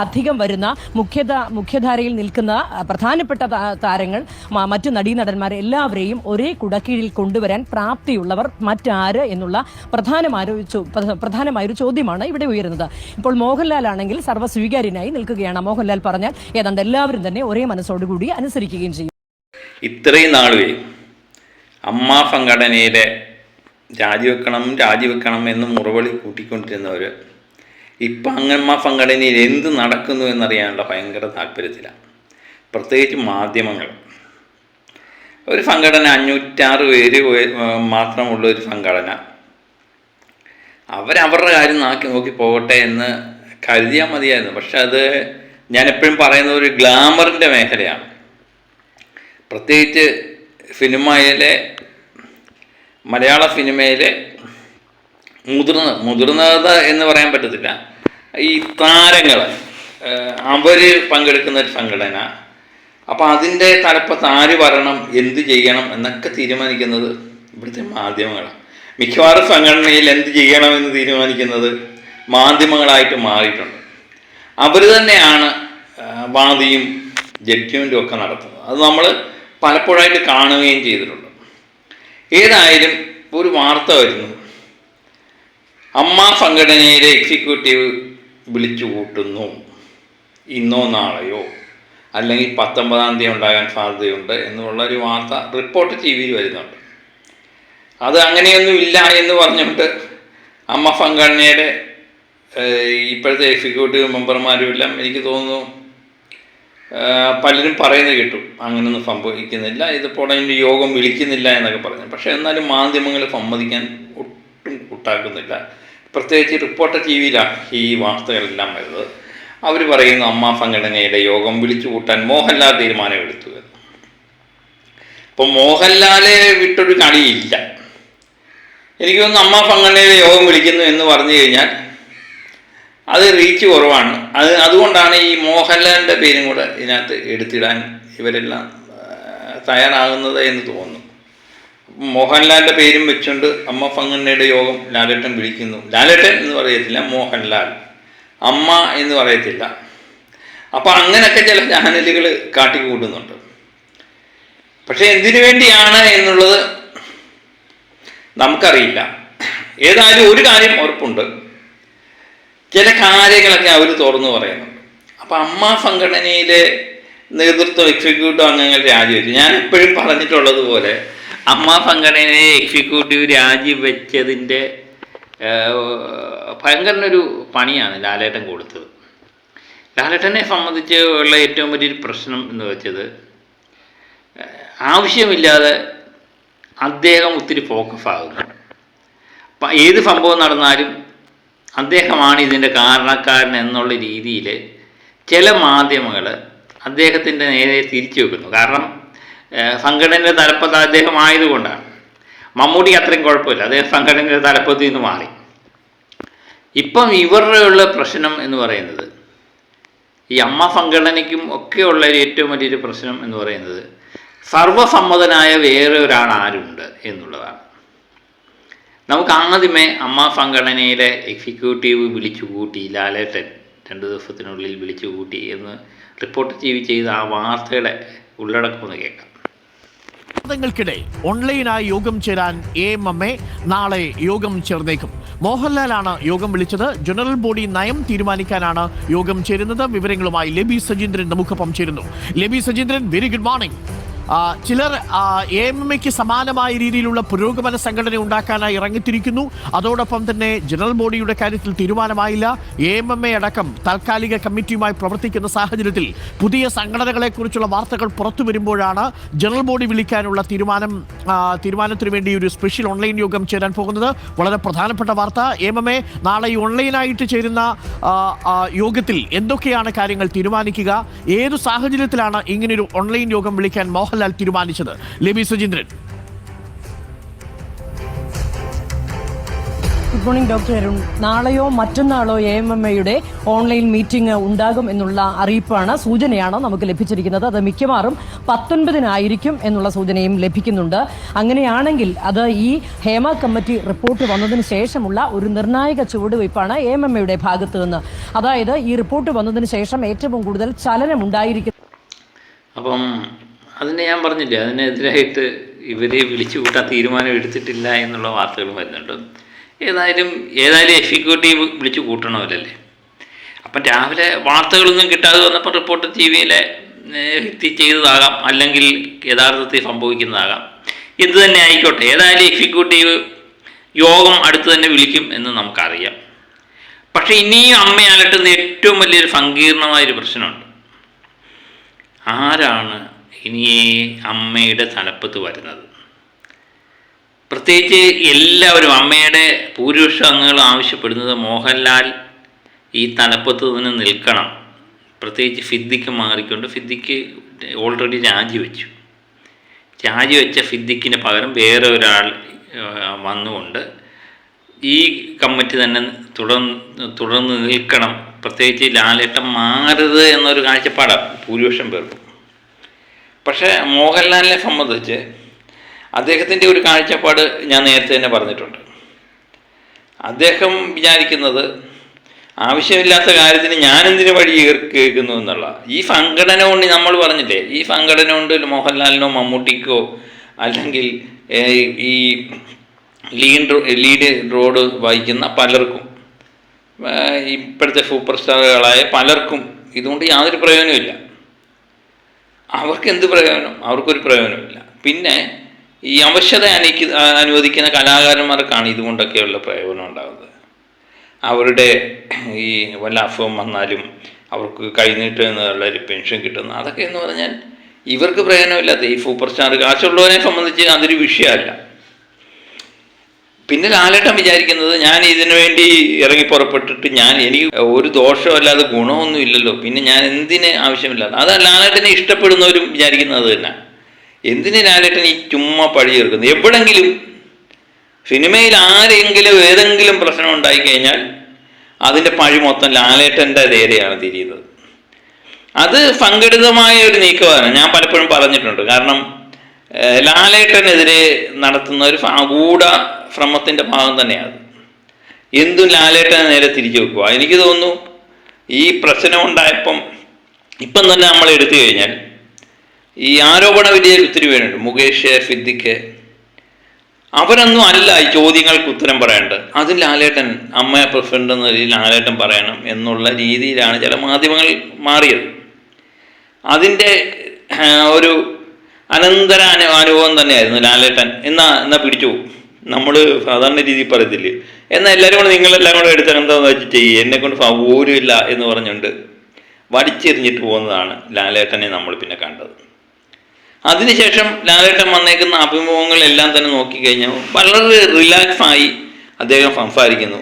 അധികം വരുന്ന മുഖ്യധാരയിൽ നിൽക്കുന്ന പ്രധാനപ്പെട്ട താരങ്ങൾ, മറ്റു നടീനടന്മാർ എല്ലാവരെയും ഒരേ കുടക്കീഴിൽ കൊണ്ടുവരാൻ പ്രാപ്തിയുള്ളവർ മറ്റാര് എന്നുള്ള പ്രധാനമായൊരു ചോദ്യമാണ് ഇവിടെ ഉയരുന്നത്. ഇപ്പോൾ മോഹൻലാൽ ആണെങ്കിൽ സർവ്വസ്വീകാര്യനായി നിൽക്കുകയാണ്. മോഹൻലാൽ പറഞ്ഞാൽ ഏതാണ്ട് എല്ലാവരും തന്നെ ഒരേ മനസ്സോടുകൂടി അനുസരിക്കുകയും ചെയ്യും. ഇത്രയും നാളുവേ അമ്മ സംഘടനയിലെ രാജിവെക്കണം എന്ന് മുറവിളി കൂട്ടിക്കൊണ്ടിരുന്നവർ ഇപ്പം അമ്മ സംഘടനയിൽ എന്ത് നടക്കുന്നു എന്നറിയാനുള്ള ഭയങ്കര താല്പര്യത്തിലാണ്. പ്രത്യേകിച്ച് മാധ്യമങ്ങൾ. ഒരു സംഘടന 506 പേര് മാത്രമുള്ള ഒരു സംഘടന, അവരവരുടെ കാര്യം നോക്കി പോകട്ടെ എന്ന് കരുതിയാൽ മതിയായിരുന്നു. പക്ഷെ അത് ഞാൻ എപ്പോഴും പറയുന്ന ഒരു ഗ്ലാമറിൻ്റെ മേഖലയാണ്. പ്രത്യേകിച്ച് മലയാള സിനിമയിലെ മുതിർന്നത് എന്ന് പറയാൻ പറ്റത്തില്ല, ഈ താരങ്ങൾ അവർ പങ്കെടുക്കുന്ന ഒരു സംഘടന. അപ്പോൾ അതിൻ്റെ തലപ്പത്ത് ആര് വരണം, എന്ത് ചെയ്യണം എന്നൊക്കെ തീരുമാനിക്കുന്നത് ഇവിടുത്തെ മാധ്യമങ്ങളാണ്. മിക്കവാറും സംഘടനയിൽ എന്ത് ചെയ്യണമെന്ന് തീരുമാനിക്കുന്നത് മാധ്യമങ്ങളായിട്ട് മാറിയിട്ടുണ്ട്. അവർ തന്നെയാണ് വാദിയും ജഡ്ജ്മെൻറ്റും ഒക്കെ നടത്തുന്നത്. അത് നമ്മൾ പലപ്പോഴായിട്ട് കാണുകയും ചെയ്തിട്ടുണ്ട്. ഏതായാലും ഒരു വാർത്ത വരുന്നു, അമ്മ സംഘടനയിലെ എക്സിക്യൂട്ടീവ് വിളിച്ചു കൂട്ടുന്നു, ഇന്നോ നാളെയോ അല്ലെങ്കിൽ 19-ാം തീയതി ഉണ്ടാകാൻ സാധ്യതയുണ്ട് എന്നുള്ളൊരു വാർത്ത റിപ്പോർട്ട് ടിവിയിൽ വരുന്നുണ്ട്. അത് അങ്ങനെയൊന്നും ഇല്ല എന്ന് പറഞ്ഞുകൊണ്ട് അമ്മ സംഘടനയുടെ ഇപ്പോഴത്തെ എക്സിക്യൂട്ടീവ് മെമ്പർമാരും എല്ലാം എനിക്ക് തോന്നുന്നു പലരും പറയുന്നത് കേട്ടു, അങ്ങനെയൊന്നും സംഭവിക്കുന്നില്ല, ഇതിപ്പോൾ അതിൻ്റെ യോഗം വിളിക്കുന്നില്ല എന്നൊക്കെ പറഞ്ഞു. പക്ഷേ എന്നാലും മാധ്യമങ്ങൾ സമ്മതിക്കാൻ ഒട്ടും കൂട്ടാക്കുന്നില്ല. പ്രത്യേകിച്ച് റിപ്പോർട്ടർ ടിവിയിലാണ് ഈ വാർത്തകളെല്ലാം വരുന്നത്. അവർ പറയുന്നു അമ്മ സംഘടനയുടെ യോഗം വിളിച്ചു കൂട്ടാൻ മോഹൻലാൽ തീരുമാനമെടുത്തു എന്ന്. അപ്പോൾ മോഹൻലാലെ വിട്ടൊരു കളിയില്ല. എനിക്ക് തോന്നുന്നു അമ്മ സംഘടനയുടെ യോഗം വിളിക്കുന്നു എന്ന് പറഞ്ഞു കഴിഞ്ഞാൽ അത് റീച്ച് കുറവാണ്. അതുകൊണ്ടാണ് ഈ മോഹൻലാലിൻ്റെ പേരും കൂടെ ഇതിനകത്ത് എടുത്തിടാൻ ഇവരെല്ലാം തയ്യാറാകുന്നത് എന്ന് തോന്നുന്നു. മോഹൻലാലിൻ്റെ പേരും വെച്ചുകൊണ്ട് അമ്മ സംഘടനയുടെ യോഗം ലാലേട്ടൻ വിളിക്കുന്നു. ലാലേട്ടൻ എന്ന് പറയത്തില്ല, മോഹൻലാൽ. അമ്മ എന്ന് പറയത്തില്ല. അപ്പോൾ അങ്ങനെയൊക്കെ ചില ചാനലുകൾ കാട്ടിക്കൂട്ടുന്നുണ്ട്. പക്ഷേ എന്തിനു വേണ്ടിയാണ് എന്നുള്ളത് നമുക്കറിയില്ല. ഏതായാലും ഒരു കാര്യം ഉറപ്പുണ്ട്, ചില കാര്യങ്ങളൊക്കെ അവർ തുറന്നു പറയുന്നുണ്ട്. അപ്പോൾ അമ്മ സംഘടനയിലെ നേതൃത്വം എക്സിക്യൂട്ടീവ് അംഗങ്ങൾ രാജിവെച്ചു. ഞാൻ എപ്പോഴും പറഞ്ഞിട്ടുള്ളതുപോലെ അമ്മ സംഘടനയെ എക്സിക്യൂട്ടീവ് രാജിവെച്ചതിൻ്റെ ഭയങ്കരനൊരു പണിയാണ് ലാലേട്ടൻ കൊടുത്തത്. ലാലേട്ടനെ സംബന്ധിച്ച് ഉള്ള ഏറ്റവും വലിയൊരു പ്രശ്നം എന്ന് വെച്ചത്, ആവശ്യമില്ലാതെ അദ്ദേഹം ഒത്തിരി ഫോക്കസ് ആകുന്നു. അപ്പം ഏത് സംഭവം നടന്നാലും അദ്ദേഹമാണ് ഇതിൻ്റെ കാരണക്കാരൻ എന്നുള്ള രീതിയിൽ ചില മാധ്യമങ്ങൾ അദ്ദേഹത്തിൻ്റെ നേരെ തിരിച്ചു വെക്കുന്നു. കാരണം സംഘടനയുടെ തലപ്പത്ത് അദ്ദേഹം ആയതുകൊണ്ടാണ്. മമ്മൂട്ടിക്ക് അത്രയും കുഴപ്പമില്ല, അദ്ദേഹം സംഘടനയുടെ തലപ്പത്തിൽ നിന്ന് മാറി. ഇപ്പം ഇവരുടെ ഉള്ള പ്രശ്നം എന്ന് പറയുന്നത്, ഈ അമ്മ സംഘടനയ്ക്കും ഒക്കെയുള്ള ഏറ്റവും വലിയൊരു പ്രശ്നം എന്ന് പറയുന്നത്, സർവസമ്മതനായ വേറെ ഒരാൾ ആരുണ്ട് എന്നുള്ളതാണ്. നമുക്ക് ആദ്യമേ അമ്മ സംഘടനയിലെ എക്സിക്യൂട്ടീവ് വിളിച്ചു കൂട്ടി, ലാലേട്ടൻ 2 ദിവസത്തിനുള്ളിൽ വിളിച്ചു കൂട്ടി എന്ന് റിപ്പോർട്ട് ചെയ്ത ആ വാർത്തയുടെ ഉള്ളടക്കം ഒന്ന് കേൾക്കാം. ിടെ ഓൺലൈനായി യോഗം ചേരാൻ AMMA നാളെ യോഗം ചേർന്നേക്കും. മോഹൻലാലാണ് യോഗം വിളിച്ചത്. ജനറൽ ബോഡി നയം തീരുമാനിക്കാനാണ് യോഗം ചേരുന്നത്. വിവരങ്ങളുമായി ലബി സജീന്ദ്രൻ നമുക്കൊപ്പം ചേരുന്നു. ലബി സജീന്ദ്രൻ, വെരി ഗുഡ് മോർണിംഗ്. ചിലർ AMMയ്ക്ക് സമാനമായ രീതിയിലുള്ള പുരോഗമന സംഘടന ഉണ്ടാക്കാനായി ഇറങ്ങിത്തിരിക്കുന്നു. അതോടൊപ്പം തന്നെ ജനറൽ ബോഡിയുടെ കാര്യത്തിൽ തീരുമാനമായില്ല. AMMA അടക്കം താൽക്കാലിക കമ്മിറ്റിയുമായി പ്രവർത്തിക്കുന്ന സാഹചര്യത്തിൽ പുതിയ സംഘടനകളെക്കുറിച്ചുള്ള വാർത്തകൾ പുറത്തു വരുമ്പോഴാണ് ജനറൽ ബോഡി വിളിക്കാനുള്ള തീരുമാനത്തിനു വേണ്ടി ഒരു സ്പെഷ്യൽ ഓൺലൈൻ യോഗം ചേരാൻ പോകുന്നത്. വളരെ പ്രധാനപ്പെട്ട വാർത്ത. AMMA നാളെ ഈ ഓൺലൈനായിട്ട് ചേരുന്ന യോഗത്തിൽ എന്തൊക്കെയാണ് കാര്യങ്ങൾ തീരുമാനിക്കുക? ഏതു സാഹചര്യത്തിലാണ് ഇങ്ങനെയൊരു ഓൺലൈൻ യോഗം വിളിക്കാൻ മോഹൻലാൽ തീരുമാനിച്ചത്? Labi Sajeendran. Good morning doctor Arun. നാളെയോ മറ്റന്നാളോ AMMAയുടെ ഓൺലൈൻ മീറ്റിംഗ് ഉണ്ടാകും എന്നുള്ള അറിയിപ്പാണ്, സൂചനയാണ് നമുക്ക് ലഭിച്ചിരിക്കുന്നത്. അത് മിക്കവാറും 19-നായിരിക്കും എന്നുള്ള സൂചനയും ലഭിക്കുന്നുണ്ട്. അങ്ങനെയാണെങ്കിൽ അത് ഈ ഹേമ കമ്മിറ്റി റിപ്പോർട്ട് വന്നതിന് ശേഷമുള്ള ഒരു നിർണായക ചുവടുവയ്പ്പാണ് AMMAയുടെ ഭാഗത്ത് നിന്ന്. അതായത് ഈ റിപ്പോർട്ട് വന്നതിന് ശേഷം ഏറ്റവും കൂടുതൽ ചലനമുണ്ടായിരിക്കും. അപ്പം അതിനെ ഞാൻ പറഞ്ഞില്ലേ, അതിനെതിരായിട്ട് ഇവരെ വിളിച്ചു കൂട്ടാൻ തീരുമാനം എടുത്തിട്ടില്ല എന്നുള്ള വാർത്തകൾ വരുന്നുണ്ട്. ഏതായാലും എക്സിക്യൂട്ടീവ് വിളിച്ചു കൂട്ടണമല്ലേ. അപ്പം രാവിലെ വാർത്തകളൊന്നും കിട്ടാതെ വന്നപ്പോൾ റിപ്പോർട്ടർ TVയിലെ വ്യക്തി ചെയ്തതാകാം, അല്ലെങ്കിൽ യഥാർത്ഥത്തിൽ സംഭവിക്കുന്നതാകാം. എന്ത് തന്നെ ആയിക്കോട്ടെ, ഏതായാലും എക്സിക്യൂട്ടീവ് യോഗം അടുത്ത് തന്നെ വിളിക്കും എന്ന് നമുക്കറിയാം. പക്ഷേ ഇനിയും അമ്മയെ അലട്ടുന്ന ഏറ്റവും വലിയൊരു സങ്കീർണമായൊരു പ്രശ്നമുണ്ട്. ആരാണ് ഇനി അമ്മയുടെ തലപ്പത്ത് വരുന്നത്? പ്രത്യേകിച്ച് എല്ലാവരും, അമ്മയുടെ ഭൂരിപക്ഷ അംഗങ്ങൾ ആവശ്യപ്പെടുന്നത് മോഹൻലാൽ ഈ തലപ്പത്ത് നിന്ന് നിൽക്കണം. പ്രത്യേകിച്ച് സിദ്ദിഖ് മാറിക്കൊണ്ട്, സിദ്ദിഖ് ഓൾറെഡി രാജിവെച്ച സിദ്ദിഖിന് പകരം വേറെ ഒരാൾ വന്നുകൊണ്ട് ഈ കമ്മിറ്റി തന്നെ തുടർന്ന് നിൽക്കണം. പ്രത്യേകിച്ച് ലാലേട്ടൻ മാറരുത് എന്നൊരു കാഴ്ചപ്പാടാണ് ഭൂരിപക്ഷം പേർക്കും. പക്ഷേ മോഹൻലാലിനെ സംബന്ധിച്ച് അദ്ദേഹത്തിൻ്റെ ഒരു കാഴ്ചപ്പാട് ഞാൻ നേരത്തെ തന്നെ പറഞ്ഞിട്ടുണ്ട്. അദ്ദേഹം വിചാരിക്കുന്നത് ആവശ്യമില്ലാത്ത കാര്യത്തിന് ഞാനെന്തിനു വഴി കേൾക്കുന്നു എന്നുള്ള ഈ സംഘടന കൊണ്ട്, നമ്മൾ പറഞ്ഞില്ലേ, ഈ സംഘടന കൊണ്ട് മോഹൻലാലിനോ മമ്മൂട്ടിക്കോ അല്ലെങ്കിൽ ഈ ലീഡ് റോഡ് വഹിക്കുന്ന പലർക്കും, ഇപ്പോഴത്തെ സൂപ്പർ സ്റ്റാറുകളായ പലർക്കും ഇതുകൊണ്ട് യാതൊരു പ്രയോജനമില്ല. അവർക്ക് എന്ത് പ്രയോജനം? അവർക്കൊരു പ്രയോജനമില്ല. പിന്നെ ഈ അവശത അനുവദിക്കുന്ന കലാകാരന്മാർക്കാണ് ഇതുകൊണ്ടൊക്കെയുള്ള പ്രയോജനം ഉണ്ടാകുന്നത്. അവരുടെ ഈ വല്ല അസുഖം വന്നാലും അവർക്ക് കൈനീട്ടം എന്നുള്ളൊരു പെൻഷൻ കിട്ടുന്നു. അതൊക്കെ എന്ന് പറഞ്ഞാൽ ഇവർക്ക് പ്രയോജനമില്ലാത്ത ഈ സൂപ്പർ സ്റ്റാർ കാശുള്ളവരെ സംബന്ധിച്ച് അതൊരു വിഷയമല്ല. പിന്നെ ലാലേട്ടൻ വിചാരിക്കുന്നത്, ഞാൻ ഇതിനു വേണ്ടി ഇറങ്ങി പുറപ്പെട്ടിട്ട് എനിക്ക് ഒരു ദോഷമല്ലാതെ ഗുണമൊന്നും ഇല്ലല്ലോ, പിന്നെ ഞാൻ എന്തിന് ആവശ്യമില്ലാതെ. അത് ലാലേട്ടനെ ഇഷ്ടപ്പെടുന്നവരും വിചാരിക്കുന്നത് തന്നെ. എന്തിന് ലാലേട്ടൻ ഈ ചുമ്മാ പഴി ചേർക്കുന്നത്? എവിടെങ്കിലും സിനിമയിൽ ആരെങ്കിലും ഏതെങ്കിലും പ്രശ്നം ഉണ്ടായിക്കഴിഞ്ഞാൽ അതിൻ്റെ പഴി മൊത്തം ലാലേട്ടൻ്റെ നേരെയാണ് തിരിയുന്നത്. അത് സംഘടിതമായ ഒരു നീക്കമാണ്, ഞാൻ പലപ്പോഴും പറഞ്ഞിട്ടുണ്ട്. കാരണം ലാലേട്ടനെതിരെ നടത്തുന്ന ഒരു ഗൂഢ ശ്രമത്തിൻ്റെ ഭാഗം തന്നെയാണ്. എന്തും ലാലേട്ടനെ നേരെ തിരിച്ചു വെക്കുക. എനിക്ക് തോന്നുന്നു ഈ പ്രശ്നം ഉണ്ടായപ്പം ഇപ്പം തന്നെ നമ്മൾ എടുത്തു കഴിഞ്ഞാൽ ഈ ആരോപണ വിധേയർ ഒത്തിരി പേരുണ്ട്. മുകേഷ്, സിദ്ദിഖ്, അവരൊന്നും അല്ല ഈ ചോദ്യങ്ങൾക്ക് ഉത്തരം പറയേണ്ടത്. അത് ലാലേട്ടൻ, അമ്മയെ പ്രസിഡന്റ് എന്ന രീതിയിൽ ലാലേട്ടൻ പറയണം എന്നുള്ള രീതിയിലാണ് ചില മാധ്യമങ്ങൾ മാറിയത്. അതിൻ്റെ ഒരു അനന്തര അനുഭവം തന്നെയായിരുന്നു ലാലേട്ടൻ. എന്നാ പിടിച്ചു, നമ്മൾ സാധാരണ രീതിയിൽ പറയത്തില്ലേ, എന്നാൽ എല്ലാവരും കൂടെ നിങ്ങളെല്ലാം കൂടെ എടുത്താൽ എന്താണെന്ന് വെച്ച് ചെയ്യുക, എന്നെക്കൊണ്ട് പോരുമില്ല എന്ന് പറഞ്ഞുകൊണ്ട് വടിച്ചെറിഞ്ഞിട്ട് പോകുന്നതാണ് ലാലേട്ടനെ നമ്മൾ പിന്നെ കണ്ടത്. അതിനുശേഷം ലാലേട്ടൻ വന്നേക്കുന്ന അഭിമുഖങ്ങളെല്ലാം തന്നെ നോക്കിക്കഴിഞ്ഞാൽ വളരെ റിലാക്സായി അദ്ദേഹം സംസാരിക്കുന്നു.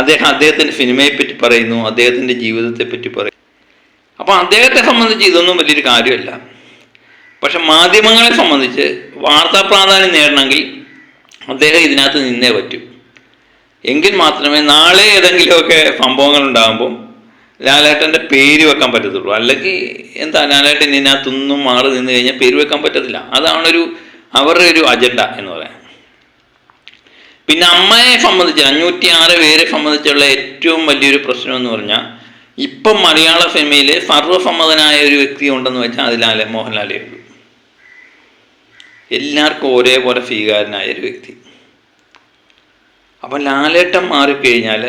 അദ്ദേഹത്തിൻ്റെ സിനിമയെപ്പറ്റി പറയുന്നു, അദ്ദേഹത്തിൻ്റെ ജീവിതത്തെപ്പറ്റി പറയും. അപ്പോൾ അദ്ദേഹത്തെ സംബന്ധിച്ച് ഇതൊന്നും വലിയൊരു കാര്യമല്ല. പക്ഷെ മാധ്യമങ്ങളെ സംബന്ധിച്ച് വാർത്താ പ്രാധാന്യം നേടണമെങ്കിൽ അദ്ദേഹം ഇതിനകത്ത് നിന്നേ പറ്റൂ. എങ്കിൽ മാത്രമേ നാളെ ഏതെങ്കിലുമൊക്കെ സംഭവങ്ങൾ ഉണ്ടാകുമ്പം ലാലേട്ടൻ്റെ പേര് വെക്കാൻ പറ്റത്തുള്ളൂ. അല്ലെങ്കിൽ എന്താ, ലാലേട്ടൻ ഇതിനകത്തൊന്നും മാറി നിന്ന് കഴിഞ്ഞാൽ പേര് വെക്കാൻ പറ്റത്തില്ല. അതാണൊരു അവരുടെ ഒരു അജണ്ട എന്ന് പറയാം. പിന്നെ അമ്മയെ സംബന്ധിച്ച് 506 പേരെ സംബന്ധിച്ചുള്ള ഏറ്റവും വലിയൊരു പ്രശ്നം എന്ന് പറഞ്ഞാൽ, ഇപ്പം മലയാള സിനിമയിൽ സർവ്വസമ്മതനായ ഒരു വ്യക്തി ഉണ്ടെന്ന് വെച്ചാൽ അത് മോഹൻലാലേ ഉള്ളൂ. എല്ലാവർക്കും ഒരേപോലെ സ്വീകാരനായ ഒരു വ്യക്തി. അപ്പം ലാലേട്ടൻ മാറിക്കഴിഞ്ഞാൽ,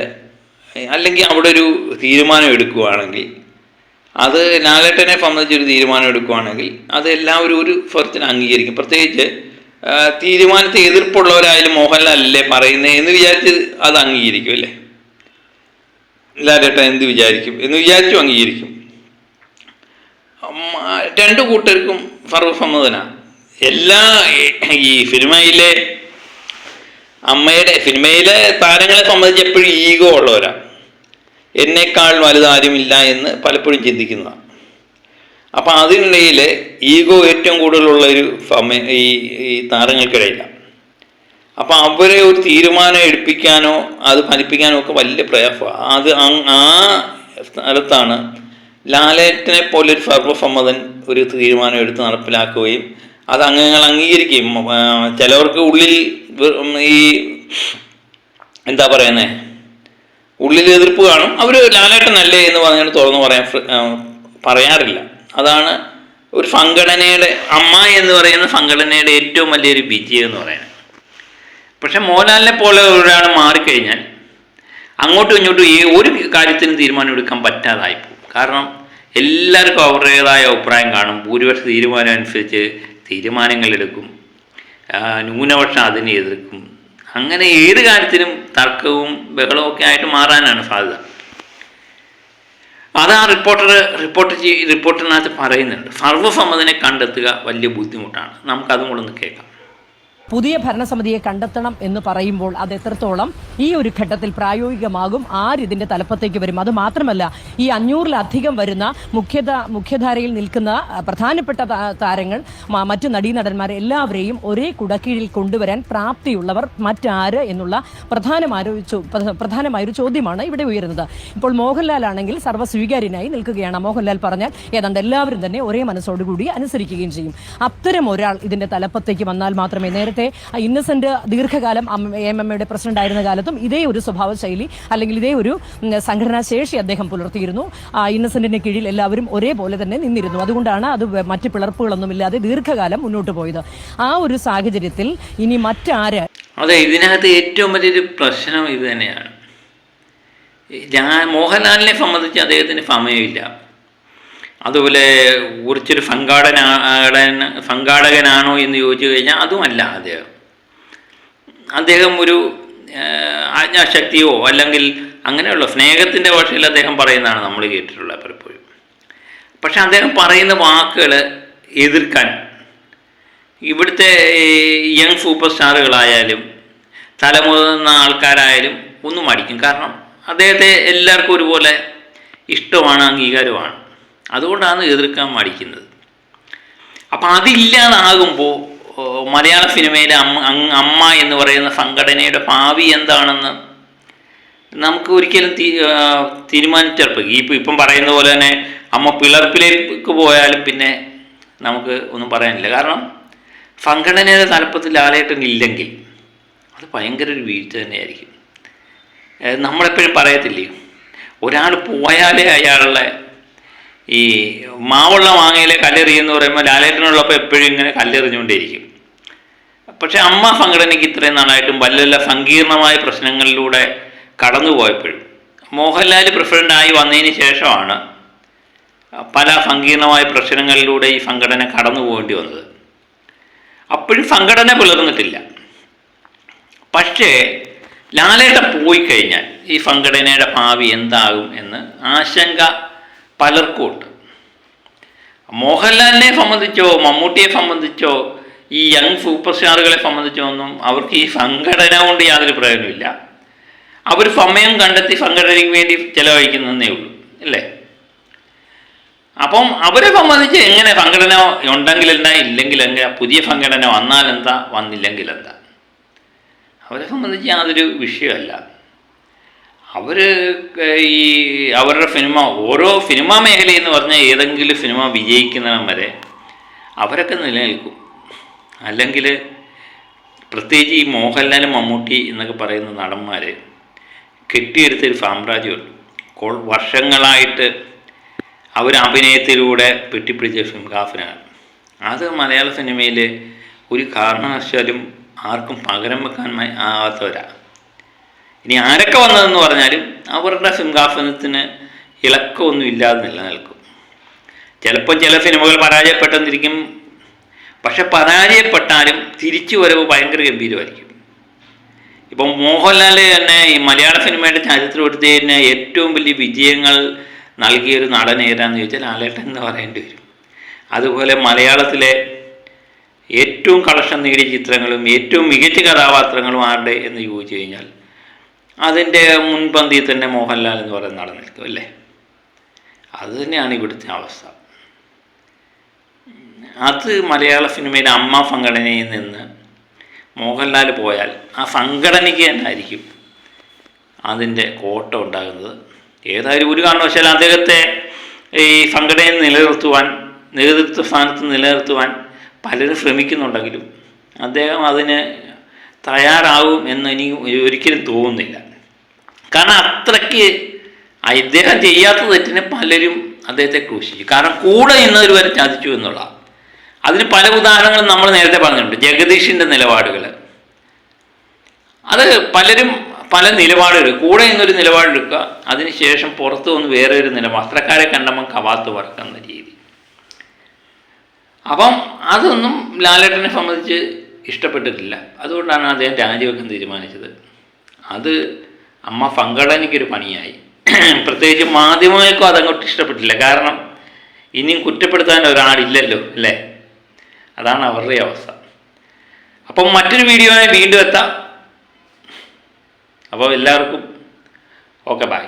അല്ലെങ്കിൽ അവിടെ ഒരു തീരുമാനം എടുക്കുകയാണെങ്കിൽ, അത് ലാലേട്ടനെ സംബന്ധിച്ചൊരു തീരുമാനം എടുക്കുകയാണെങ്കിൽ അത് എല്ലാവരും ഒരു സ്വരത്തിന് അംഗീകരിക്കും. പ്രത്യേകിച്ച് തീരുമാനത്തെ എതിർപ്പുള്ളവരായാലും മോഹൻലാലല്ലേ പറയുന്നത് എന്ന് വിചാരിച്ച് അത് അംഗീകരിക്കും അല്ലേ. ലാലേട്ടൻ എന്ത് വിചാരിക്കും എന്ന് വിചാരിച്ചു അംഗീകരിക്കും. രണ്ടു കൂട്ടർക്കും സർവ്വസമ്മതനാണ്. ഈ സിനിമയിലെ താരങ്ങളെ സംബന്ധിച്ച് എപ്പോഴും ഈഗോ ഉള്ളവരാണ്. എന്നേക്കാൾ വലുതാരുമില്ല എന്ന് പലപ്പോഴും ചിന്തിക്കുന്നതാണ്. അപ്പം അതിനിടയിൽ ഈഗോ ഏറ്റവും കൂടുതലുള്ളൊരു ഈ താരങ്ങൾക്കിടയിലാണ്. അപ്പം അവരെ ഒരു തീരുമാനം എടുപ്പിക്കാനോ അത് ഫലിപ്പിക്കാനോ ഒക്കെ വലിയ പ്രയാസമാണ്. അത് ആ സ്ഥലത്താണ് ലാലേട്ടനെ പോലൊരു സർവ്വസമ്മതൻ ഒരു തീരുമാനം എടുത്ത് നടപ്പിലാക്കുകയും അത് അംഗങ്ങൾ അംഗീകരിക്കുകയും ചിലവർക്ക് ഉള്ളിൽ ഈ എന്താ പറയുന്നത്, ഉള്ളിൽ എതിർപ്പ് കാണും. അവർ ലാലേട്ടനല്ലേ എന്ന് പറഞ്ഞാൽ തുറന്നു പറയാറില്ല. അതാണ് ഒരു സംഘടനയുടെ അമ്മ എന്ന് പറയുന്ന സംഘടനയുടെ ഏറ്റവും വലിയൊരു വിജയം എന്ന് പറയുന്നത്. പക്ഷെ മോഹൻലാലിനെ പോലെ ഒരാൾ മാറിക്കഴിഞ്ഞാൽ അങ്ങോട്ടും ഇങ്ങോട്ടും ഒരു കാര്യത്തിനും തീരുമാനം എടുക്കാൻ പറ്റാതായിപ്പോകും. കാരണം എല്ലാവർക്കും അവരുടേതായ അഭിപ്രായം കാണും. ഭൂരിപക്ഷ തീരുമാനം അനുസരിച്ച് തീരുമാനങ്ങൾ എടുക്കും, ന്യൂനപക്ഷം അതിനെ എതിർക്കും. അങ്ങനെ ഏത് കാര്യത്തിനും തർക്കവും ബഹളവും ഒക്കെ ആയിട്ട് മാറാനാണ് സാധ്യത. അത് ആ റിപ്പോർട്ടിനകത്ത് പറയുന്നുണ്ട്. സർവ്വസമ്മതനെ കണ്ടെത്തുക വലിയ ബുദ്ധിമുട്ടാണ്. നമുക്കതും കൂടെ ഒന്ന് കേൾക്കാം. പുതിയ ഭരണസമിതിയെ കണ്ടെത്തണം എന്ന് പറയുമ്പോൾ അത് എത്രത്തോളം ഈ ഒരു ഘട്ടത്തിൽ പ്രായോഗികമാകും, ആരിതിൻ്റെ തലപ്പത്തേക്ക് വരും? അത് മാത്രമല്ല, ഈ 500-ലധികം വരുന്ന മുഖ്യധാരയിൽ നിൽക്കുന്ന പ്രധാനപ്പെട്ട താരങ്ങൾ, മറ്റു നടീനടന്മാരെ എല്ലാവരെയും ഒരേ കുടക്കീഴിൽ കൊണ്ടുവരാൻ പ്രാപ്തിയുള്ളവർ മറ്റാര് എന്നുള്ള പ്രധാനമായൊരു ചോദ്യമാണ് ഇവിടെ ഉയരുന്നത്. ഇപ്പോൾ മോഹൻലാൽ ആണെങ്കിൽ സർവ്വസ്വീകാര്യനായി നിൽക്കുകയാണ്. മോഹൻലാൽ പറഞ്ഞാൽ ഏതാണ്ട് എല്ലാവരും തന്നെ ഒരേ മനസ്സോടുകൂടി അനുസരിക്കുകയും ചെയ്യും. അത്തരം ഒരാൾ ഇതിൻ്റെ തലപ്പത്തേക്ക് വന്നാൽ മാത്രമേ, നേരത്തെ ഇന്നസെന്റ് ദീർഘകാലം AMMയുടെ പ്രസിഡന്റ് ആയിരുന്ന കാലത്തും ഇതേ ഒരു സ്വഭാവ ശൈലി അല്ലെങ്കിൽ ഇതേ ഒരു സംഘടനാ ശേഷി അദ്ദേഹം പുലർത്തിയിരുന്നു. ഇന്നസെന്റിന്റെ കീഴിൽ എല്ലാവരും ഒരേപോലെ തന്നെ നിന്നിരുന്നു. അതുകൊണ്ടാണ് അത് മറ്റ് പിളർപ്പുകളൊന്നുമില്ലാതെ ദീർഘകാലം മുന്നോട്ട് പോയത്. ആ ഒരു സാഹചര്യത്തിൽ ഇനി മറ്റാര്? അതെ, ഇതിനകത്ത് ഏറ്റവും വലിയൊരു പ്രശ്നം ഇത് തന്നെയാണ്. മോഹൻലാലിനെ സംബന്ധിച്ച് അദ്ദേഹത്തിന് സമയമില്ല. അതുപോലെ കുറിച്ചൊരു സംഘാടകനാണോ എന്ന് ചോദിച്ചു കഴിഞ്ഞാൽ അതുമല്ല. അദ്ദേഹം ഒരു ആജ്ഞാശക്തിയോ അല്ലെങ്കിൽ അങ്ങനെയുള്ള സ്നേഹത്തിൻ്റെ ഭാഷയിൽ അദ്ദേഹം പറയുന്നതാണ് നമ്മൾ കേട്ടിട്ടുള്ളത് പലപ്പോഴും. പക്ഷെ അദ്ദേഹം പറയുന്ന വാക്കുകൾ എതിർക്കാൻ ഇവിടുത്തെ യങ് സൂപ്പർ സ്റ്റാറുകളായാലും തലമുതിർന്ന ആൾക്കാരായാലും ഒന്നും മടിക്കും. കാരണം അദ്ദേഹത്തെ എല്ലാവർക്കും ഒരുപോലെ ഇഷ്ടമാണ്, അംഗീകാരമാണ്. അതുകൊണ്ടാണ് എതിർക്കാൻ മടിക്കുന്നത്. അപ്പം അതില്ലാതാകുമ്പോൾ മലയാള സിനിമയിലെ അമ്മ എന്ന് പറയുന്ന സംഘടനയുടെ ഭാവി എന്താണെന്ന് നമുക്ക് ഒരിക്കലും തീരുമാനിച്ചെടുക്കും. ഇപ്പം പറയുന്ന പോലെ തന്നെ അമ്മ പിളർപ്പിലേക്ക് പോയാലും പിന്നെ നമുക്ക് ഒന്നും പറയാനില്ല. കാരണം സംഘടനയുടെ തലപ്പത്തിൽ ലാലേട്ടൻ ഇല്ലെങ്കിൽ അത് ഭയങ്കര ഒരു വീഴ്ച തന്നെയായിരിക്കും. നമ്മളെപ്പോഴും പറയത്തില്ലേ, ഒരാൾ പോയാലേ അയാളുടെ ഈ മാവുള്ള മാങ്ങയിലെ കല്ലെറിയെന്ന് പറയുമ്പോൾ ലാലേട്ടനുള്ളപ്പോൾ എപ്പോഴും ഇങ്ങനെ കല്ലെറിഞ്ഞുകൊണ്ടേയിരിക്കും. പക്ഷെ അമ്മ സംഘടനയ്ക്ക് ഇത്രയും നാളായിട്ടും വല്ല സങ്കീർണമായ പ്രശ്നങ്ങളിലൂടെ കടന്നുപോയപ്പോഴും മോഹൻലാൽ പ്രസിഡൻ്റായി വന്നതിന് ശേഷമാണ് പല സങ്കീർണമായ പ്രശ്നങ്ങളിലൂടെ ഈ സംഘടന കടന്നു പോകേണ്ടി വന്നത്. അപ്പോഴും സംഘടന പുലർന്നിട്ടില്ല. പക്ഷേ ലാലേട്ടൻ പോയി കഴിഞ്ഞാൽ ഈ സംഘടനയുടെ ഭാവി എന്താകും എന്ന് ആശങ്ക പലർക്കും ഉണ്ട്. മോഹൻലാലിനെ സംബന്ധിച്ചോ മമ്മൂട്ടിയെ സംബന്ധിച്ചോ ഈ യങ് സൂപ്പർ സ്റ്റാറുകളെ സംബന്ധിച്ചോ ഒന്നും അവർക്ക് ഈ സംഘടന കൊണ്ട് യാതൊരു പ്രയോജനമില്ല. അവർ സമയം കണ്ടെത്തി സംഘടനയ്ക്ക് വേണ്ടി ചിലവഴിക്കുന്നതേ ഉള്ളൂ, അല്ലേ? അപ്പം അവരെ സംബന്ധിച്ച് എങ്ങനെ സംഘടന ഉണ്ടെങ്കിലെന്താ, ഇല്ലെങ്കിലെന്താ, പുതിയ സംഘടന വന്നാലെന്താ, വന്നില്ലെങ്കിലെന്താ, അവരെ സംബന്ധിച്ച് യാതൊരു വിഷയമല്ല. അവർ ഈ അവരുടെ ഓരോ സിനിമാ മേഖലയെന്ന് പറഞ്ഞാൽ ഏതെങ്കിലും സിനിമ വിജയിക്കുന്നവൻ വരെ അവരൊക്കെ നിലനിൽക്കും. അല്ലെങ്കിൽ പ്രത്യേകിച്ച് ഈ മോഹൻലാലും മമ്മൂട്ടി എന്നൊക്കെ പറയുന്ന നടന്മാർ കെട്ടിയെടുത്തൊരു സാമ്രാജ്യമുണ്ട്. വർഷങ്ങളായിട്ട് അവർ അഭിനയത്തിലൂടെ പെട്ടിപ്പിടിച്ച സിംഹാസനമാണ്. അത് മലയാള സിനിമയിൽ ഒരു കാരണവശാലും ആർക്കും പകരം വെക്കാൻ ആവാത്തവരാണ്. ഇനി ആരൊക്കെ വന്നതെന്ന് പറഞ്ഞാലും അവരുടെ സിംഹാസനത്തിന് ഇളക്കമൊന്നും ഇല്ലാതെ നിലനിൽക്കും. ചിലപ്പോൾ ചില സിനിമകൾ പരാജയപ്പെട്ടെന്നിരിക്കും, പക്ഷെ പരാജയപ്പെട്ടാലും തിരിച്ചു വരവ് ഭയങ്കര ഗംഭീരമായിരിക്കും. ഇപ്പം മോഹൻലാൽ തന്നെ ഈ മലയാള സിനിമയുടെ ചരിത്രം എടുത്ത് തന്നെ ഏറ്റവും വലിയ വിജയങ്ങൾ നൽകിയൊരു നടൻ ഏതാന്ന് ചോദിച്ചാൽ ലാലേട്ടൻ എന്ന് പറയേണ്ടി വരും. അതുപോലെ മലയാളത്തിലെ ഏറ്റവും കളക്ഷൻ നേടിയ ചിത്രങ്ങളും ഏറ്റവും മികച്ച കഥാപാത്രങ്ങളും ആരുടെ എന്ന് ചോദിച്ചു കഴിഞ്ഞാൽ അതിൻ്റെ മുൻപന്തിയിൽ തന്നെ മോഹൻലാൽ എന്ന് പറയുന്ന നടൻ നിൽക്കും, അല്ലേ? അത് തന്നെയാണ് ഇവിടുത്തെ അവസ്ഥ. അത് മലയാള സിനിമയിലെ അമ്മ സംഘടനയിൽ നിന്ന് മോഹൻലാൽ പോയാൽ ആ സംഘടനയ്ക്ക് തന്നെ ആയിരിക്കും അതിൻ്റെ കോട്ടം ഉണ്ടാകുന്നത്. ഏതായാലും ഒരു കാരണവശാലും അദ്ദേഹത്തെ ഈ സംഘടനയെ നിലനിർത്തുവാൻ, നേതൃത്വ സ്ഥാനത്ത് നിലനിർത്തുവാൻ പലരും ശ്രമിക്കുന്നുണ്ടെങ്കിലും അദ്ദേഹം അതിന് തയ്യാറാവും എന്ന് എനിക്ക് ഒരിക്കലും തോന്നുന്നില്ല. കാരണം അത്രയ്ക്ക് അദ്ദേഹം ചെയ്യാത്ത തെറ്റിന് പലരും അദ്ദേഹത്തെ ക്രൂശിച്ചു. കാരണം കൂടെ നിന്നവർ വരെ ചതിച്ചു എന്നുള്ള അതിന് പല ഉദാഹരണങ്ങളും നമ്മൾ നേരത്തെ പറഞ്ഞിട്ടുണ്ട്. ജഗദീഷിൻ്റെ നിലപാടുകൾ, അത് പലരും പല നിലപാടുകൾ, കൂടെ നിന്നൊരു നിലപാടെടുക്കുക, അതിനുശേഷം പുറത്തു വന്ന് വേറെ ഒരു വസ്ത്രക്കാരെ കണ്ടപ്പോൾ കവാത്ത് പറക്കുന്ന രീതി. അപ്പം അതൊന്നും ലാലേട്ടനെ സംബന്ധിച്ച് ഇഷ്ടപ്പെട്ടിട്ടില്ല. അതുകൊണ്ടാണ് അദ്ദേഹം രാജിവെക്കാൻ തീരുമാനിച്ചത്. അത് അമ്മ സംഘടനയ്ക്കൊരു പണിയായി. പ്രത്യേകിച്ച് മാധ്യമങ്ങൾക്കും അതങ്ങോട്ട് ഇഷ്ടപ്പെട്ടില്ല. കാരണം ഇനിയും കുറ്റപ്പെടുത്താൻ ഒരാളില്ലല്ലോ, അല്ലേ? അതാണ് അവരുടെ അവസ്ഥ. അപ്പം മറ്റൊരു വീഡിയോയിൽ വീണ്ടും എത്താം. അപ്പോൾ എല്ലാവർക്കും ഓക്കെ, ബൈ.